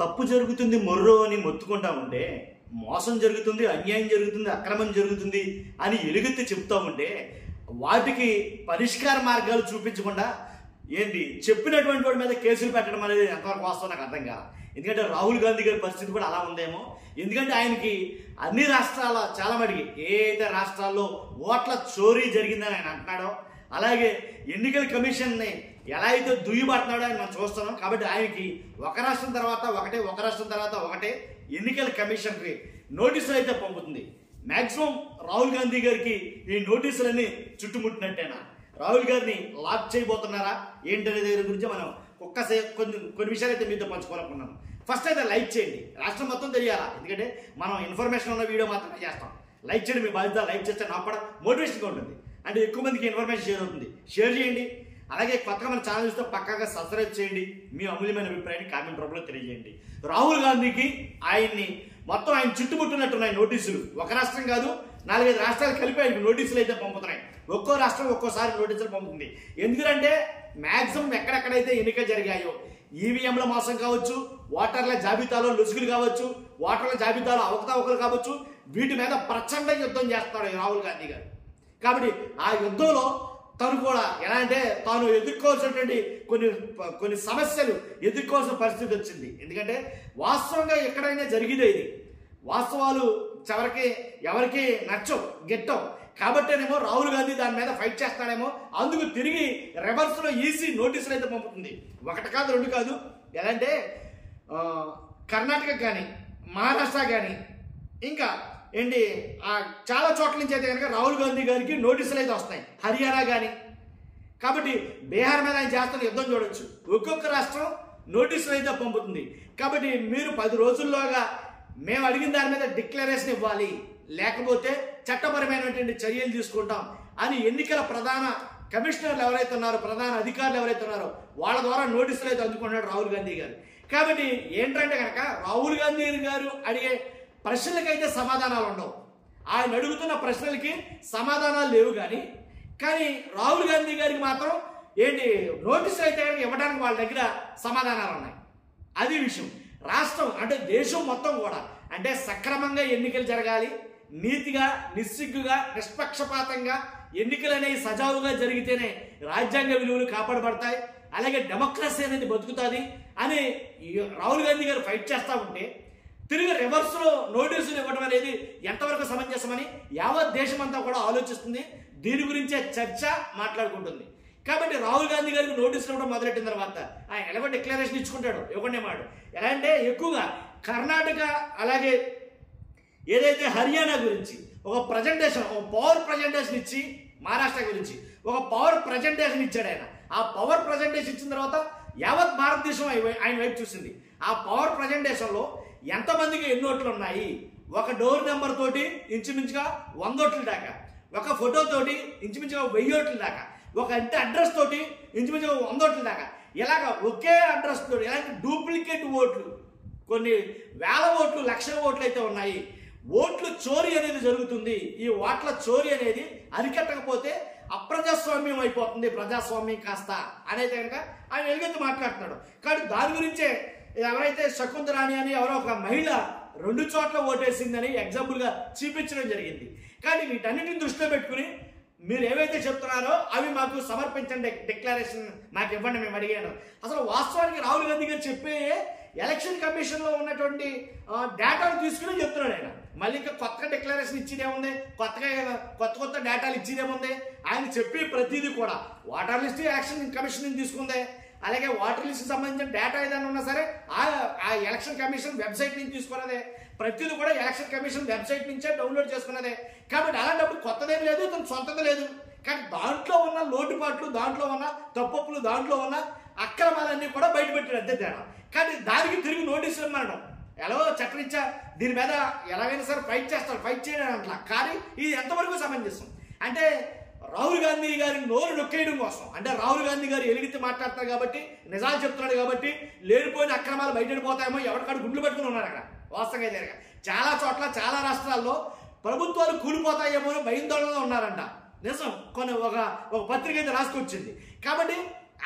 తప్పు జరుగుతుంది మొర్రో అని మొత్తుకుంటా ఉంటే, మోసం జరుగుతుంది, అన్యాయం జరుగుతుంది, అక్రమం జరుగుతుంది అని ఎలుగెత్తి చెప్తా ఉంటే వాటికి పరిష్కార మార్గాలు చూపించకుండా ఏంటి చెప్పినటువంటి వాడి మీద కేసులు పెట్టడం అనేది ఎంతవరకు వాస్తవం నాకు అర్థం కాదు. ఎందుకంటే రాహుల్ గాంధీ గారి పరిస్థితి కూడా అలా ఉందేమో. ఎందుకంటే ఆయనకి అన్ని రాష్ట్రాల చాలా మటుకి ఏ అయితే రాష్ట్రాల్లో ఓట్ల చోరీ జరిగిందని ఆయన అంటున్నాడో, అలాగే ఎన్నికల కమిషన్ని ఎలా అయితే దుయ్యబడుతున్నాడో అని మనం చూస్తున్నాం. కాబట్టి ఆయనకి ఒక రాష్ట్రం తర్వాత ఒకటే, ఒక రాష్ట్రం తర్వాత ఒకటే ఎన్నికల కమిషన్కి నోటీసులు అయితే పంపుతుంది. మ్యాక్సిమం రాహుల్ గాంధీ గారికి ఈ నోటీసులన్నీ చుట్టుముట్టినట్టేనా, రాహుల్ గారిని లాక్ చేయబోతున్నారా ఏంటనే దగ్గర గురించి మనం కొన్ని విషయాలు అయితే మీతో పంచుకోవాలనుకున్నాను. ఫస్ట్ అయితే లైక్ చేయండి, రాష్ట్రం మొత్తం తెలియాలా. ఎందుకంటే మనం ఇన్ఫర్మేషన్ ఉన్న వీడియో మాత్రమే చేస్తాం. లైక్ చేయండి, మీ బాధ్యత. లైక్ చేస్తే నాకు కూడా మోటివేషన్గా ఉంటుంది, అంటే ఎక్కువ మందికి ఇన్ఫర్మేషన్ షేర్ అవుతుంది. షేర్ చేయండి. అలాగే కొత్తగా మన ఛానల్ చూస్తే పక్కాగా సబ్స్క్రైబ్ చేయండి. మీ అమూల్యమైన అభిప్రాయాన్ని కామెంట్ రూపంలో తెలియజేయండి. రాహుల్ గాంధీకి మొత్తం ఆయన చుట్టుముట్టున్నట్టున్నాయి నోటీసులు. ఒక రాష్ట్రం కాదు, 4-5 రాష్ట్రాలు కలిపి ఆయనకు నోటీసులు అయితే పంపుతున్నాయి. ఒక్కో రాష్ట్రం ఒక్కోసారి నోటీసులు పంపుతుంది. ఎందుకంటే మ్యాక్సిమం ఎక్కడెక్కడైతే ఎన్నికలు జరిగాయో, ఈవీఎంల మోసం కావచ్చు, ఓటర్ల జాబితాలో లొసుగులు కావచ్చు, ఓటర్ల జాబితాలో అవకతవకలు కావచ్చు, వీటి మీద ప్రచండ యుద్ధం చేస్తాడు రాహుల్ గాంధీ గారు. కాబట్టి ఆ యుద్ధంలో తను కూడా ఎలా అంటే తాను ఎదుర్కోవాల్సినటువంటి కొన్ని సమస్యలు ఎదుర్కోవాల్సిన పరిస్థితి వచ్చింది. ఎందుకంటే వాస్తవంగా ఎక్కడైనా జరిగితే ఇది వాస్తవాలు ఎవరికి నచ్చవు, గెట్టవు. కాబట్టేనేమో రాహుల్ గాంధీ దాని మీద ఫైట్ చేస్తాడేమో, అందుకు తిరిగి రివర్స్లో ఈసీ నోటీసులు అయితే పంపుతుంది. ఒకటి కాదు, రెండు కాదు. ఎలా అంటే కర్ణాటక కానీ, మహారాష్ట్ర కానీ, ఇంకా ఏంటి చాలా చోట్ల నుంచి అయితే కనుక రాహుల్ గాంధీ గారికి నోటీసులు అయితే వస్తాయి. హర్యానా కానీ. కాబట్టి బీహార్ మీద ఆయన చేస్తున్న యుద్ధం చూడొచ్చు. ఒక్కొక్క రాష్ట్రం నోటీసులు అయితే పంపుతుంది. కాబట్టి మీరు 10 రోజుల్లోగా మేము అడిగిన దాని మీద డిక్లరేషన్ ఇవ్వాలి, లేకపోతే చట్టపరమైనటువంటి చర్యలు తీసుకుంటాం అని ఎన్నికల ప్రధాన కమిషనర్లు ఎవరైతే ఉన్నారో, ప్రధాన అధికారులు ఎవరైతే ఉన్నారో వాళ్ళ ద్వారా నోటీసులు అయితే అందుకున్నాడు రాహుల్ గాంధీ గారు. కాబట్టి ఏంటంటే కనుక రాహుల్ గాంధీ గారు అడిగే ప్రశ్నలకైతే సమాధానాలు ఉండవు. ఆయన అడుగుతున్న ప్రశ్నలకి సమాధానాలు లేవు. కానీ రాహుల్ గాంధీ గారికి మాత్రం నోటీసులు అయితే ఇవ్వడానికి వాళ్ళ దగ్గర సమాధానాలు ఉన్నాయి. అది విషయం. రాష్ట్రం అంటే దేశం మొత్తం కూడా అంటే సక్రమంగా ఎన్నికలు జరగాలి, నీతిగా, నిస్సిగ్గుగా, నిష్పక్షపాతంగా ఎన్నికలు అనేవి సజావుగా జరిగితేనే రాజ్యాంగ విలువలు కాపాడబడతాయి, అలాగే డెమోక్రసీ అనేది బతుకుతుంది అని రాహుల్ గాంధీ గారు ఫైట్ చేస్తూ ఉంటే తిరిగి రివర్స్లో నోటీసులు ఇవ్వడం అనేది ఎంతవరకు సమంజసమని యావత్ దేశం అంతా కూడా ఆలోచిస్తుంది. దీని గురించే చర్చ మాట్లాడుకుంటుంది. కాబట్టి రాహుల్ గాంధీ గారికి నోటీసులు ఇవ్వడం మొదలెట్టిన తర్వాత ఆయన ఎలాగో డిక్లరేషన్ ఇచ్చుకుంటాడు, ఇవ్వకుండా మాట. ఎలా అంటే ఎక్కువగా కర్ణాటక అలాగే ఏదైతే హర్యానా గురించి ఒక పవర్ ప్రజెంటేషన్ ఇచ్చి, మహారాష్ట్ర గురించి ఒక పవర్ ప్రజెంటేషన్ ఇచ్చాడు ఆయన. ఆ పవర్ ప్రజెంటేషన్ ఇచ్చిన తర్వాత యావత్ భారతదేశం ఆయన వైపు చూసింది. ఆ పవర్ ప్రజెంటేషన్లో ఎంతమందికి ఎన్ని ఓట్లు ఉన్నాయి, ఒక డోర్ నెంబర్ తోటి ఇంచుమించుగా 100 ఓట్ల దాకా, ఒక ఫోటో తోటి ఇంచుమించుగా 1000 ఓట్ల దాకా, ఒక అడ్రస్ తోటి ఇంచుమించుగా 100 ఓట్ల దాకా, ఇలాగ ఒకే అడ్రస్ తోటి ఇలాంటి డూప్లికేట్ ఓట్లు కొన్ని వేల ఓట్లు, లక్షల ఓట్లు అయితే ఉన్నాయి. ఓట్లు చోరీ అనేది జరుగుతుంది. ఈ ఓట్ల చోరీ అనేది అరికట్టకపోతే అప్రజాస్వామ్యం అయిపోతుంది, ప్రజాస్వామ్యం కాస్త అనేది కనుక ఆయన ఎలుగెత్తి మాట్లాడుతున్నాడు. కానీ దాని గురించే ఎవరైతే శకుంతరాణి అని ఎవరో ఒక మహిళ 2 చోట్ల ఓటేసిందని ఎగ్జాంపుల్గా చూపించడం జరిగింది. కానీ వీటన్నిటిని దృష్టిలో పెట్టుకుని మీరు ఏవైతే చెప్తున్నారో అవి మాకు సమర్పించండి, డిక్లరేషన్ మాకు ఇవ్వండి, మేము అడిగాను. అసలు వాస్తవానికి రాహుల్ గాంధీ గారు చెప్పే ఎలక్షన్ కమిషన్లో ఉన్నటువంటి డేటాను తీసుకుని చెప్తున్నాడు ఆయన. మళ్ళీ ఇంకా కొత్తగా డిక్లరేషన్ ఇచ్చేదేముంది, కొత్త డేటాలు ఇచ్చేదేముంది? ఆయన చెప్పి ప్రతిదీ కూడా ఓటర్ లిస్ట్ ఎలక్షన్ కమిషన్ నుంచి తీసుకుందే, అలాగే వాటర్ లిస్ట్ సంబంధించిన డేటా ఏదైనా ఉన్నా సరే ఆ ఎలక్షన్ కమిషన్ వెబ్సైట్ నుంచి తీసుకున్నదే. ప్రతిదీ కూడా ఎలక్షన్ కమిషన్ వెబ్సైట్ నుంచే డౌన్లోడ్ చేసుకున్నదే. కాబట్టి అలాంటప్పుడు కొత్తదేం లేదు, తన సొంతది లేదు. కానీ దాంట్లో ఉన్న లోటుపాట్లు, దాంట్లో ఉన్న తప్పులు, దాంట్లో ఉన్న అక్రమాలన్నీ కూడా బయటపెట్టాడు, అంతే తేడా. కానీ దానికి తిరిగి నోటీసులు ఇవ్వడం ఎలాగో చట్టరీత్యా దీని మీద ఎలాగైనా సరే ఫైట్ చేస్తారు, ఫైట్ చేయడం అట్లా. కానీ ఇది ఎంతవరకు సమంజసం అంటే రాహుల్ గాంధీ గారిని నోరు నొక్కేయడం కోసం, అంటే రాహుల్ గాంధీ గారు ఎలుగెత్తి మాట్లాడుతున్నారు కాబట్టి, నిజాలు చెప్తున్నాడు కాబట్టి లేనిపోయిన అక్రమాలు బయటపడిపోతాయేమో ఎవరికాడు గుండ్లు పెట్టుకుని ఉన్నారు అక్కడ. వాస్తవంగా జరిగా చాలా చోట్ల, చాలా రాష్ట్రాల్లో ప్రభుత్వాలు కూలిపోతాయేమో అని భయాందోళనలో ఉన్నారంట. నిజం. ఒక పత్రిక అయితే రాసుకొచ్చింది. కాబట్టి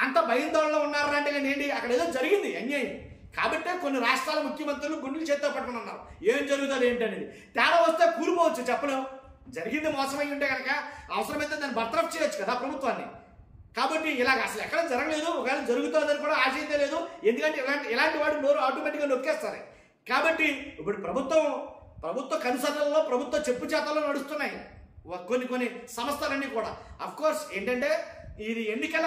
అంత భయాందోళనలో ఉన్నారంటే ఏంటి, అక్కడ ఏదో జరిగింది అన్యాయం. కాబట్టే కొన్ని రాష్ట్రాల ముఖ్యమంత్రులు గుండెలు చేత్తో పట్టుకుని ఉన్నారు ఏం జరుగుతుంది ఏంటనేది. తేడా వస్తే కూలిపోవచ్చు, చెప్పలేము. జరిగింది మోసమై ఉంటే కనుక అవసరమైతే దాన్ని బర్తరఫ్ చేయొచ్చు కదా ప్రభుత్వాన్ని. కాబట్టి ఇలాగ అసలు ఎక్కడ జరగలేదు, ఒకవేళ జరుగుతుందని కూడా ఆశయితే లేదు. ఎందుకంటే ఇలాంటి వాడు నోరు ఆటోమేటిక్గా నొక్కేస్తారు. కాబట్టి ఇప్పుడు ప్రభుత్వ కనుసరణలో ప్రభుత్వ చెప్పు చేతల్లో నడుస్తున్నాయి కొన్ని సంస్థలన్నీ కూడా. అఫ్కోర్స్ ఏంటంటే ఇది ఎన్నికల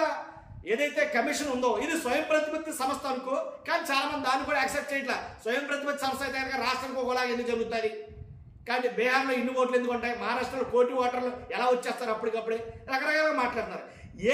ఏదైతే కమిషన్ ఉందో ఇది స్వయం ప్రతిపత్తి సంస్థ అనుకో, కానీ చాలా మంది దాన్ని కూడా యాక్సెప్ట్ చేయట్లా. స్వయం ప్రతిపత్తి సంస్థ అయితే కనుక రాష్ట్రానికి ఒకలాగా ఎందుకు జరుగుతుంది? కానీ బీహార్లో ఇన్ని ఓట్లు ఎందుకు ఉంటాయి, మహారాష్ట్రలో కోటి ఓటర్లు ఎలా వచ్చేస్తారు అప్పటికప్పుడే, రకరకాలుగా మాట్లాడుతున్నారు.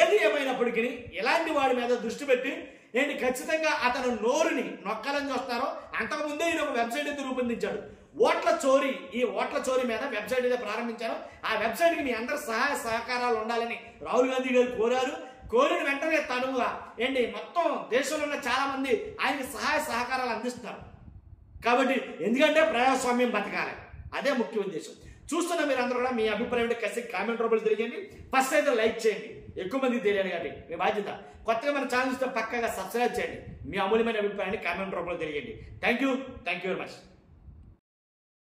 ఏది ఏమైనప్పటికీ ఇలాంటి వాడి మీద దృష్టి పెట్టి ఏంటి ఖచ్చితంగా అతను నోరుని నొక్కాలని చూస్తారో. అంతకుముందే ఈయన ఒక వెబ్సైట్ అయితే రూపొందించాడు, ఓట్ల చోరీ. ఈ ఓట్ల చోరీ మీద వెబ్సైట్ అయితే ప్రారంభించారు. ఆ వెబ్సైట్కి మీ అందరి సహాయ సహకారాలు ఉండాలని రాహుల్ గాంధీ గారు కోరారు. కోరిన వెంటనే తనుగా ఏంటి మొత్తం దేశంలో ఉన్న చాలా మంది ఆయనకి సహాయ సహకారాలు అందిస్తున్నారు. కాబట్టి ఎందుకంటే ప్రజాస్వామ్యం బతకాలి, అదే ముఖ్య ఉద్దేశం. చూస్తున్న మీరు అందరూ కూడా మీ అభిప్రాయం కసి కామెంట్ రూపంలో తెలియజేయండి. ఫస్ట్ అయితే లైక్ చేయండి, ఎక్కువ మందికి తెలియాలి కాబట్టి మీ బాధ్యత. కొత్తగా మన ఛానల్ ఇస్తే పక్కగా సబ్స్క్రైబ్ చేయండి. మీ అమూల్యమైన అభిప్రాయాన్ని కామెంట్ రూపంలో తెలియజేయండి. Thank you very much.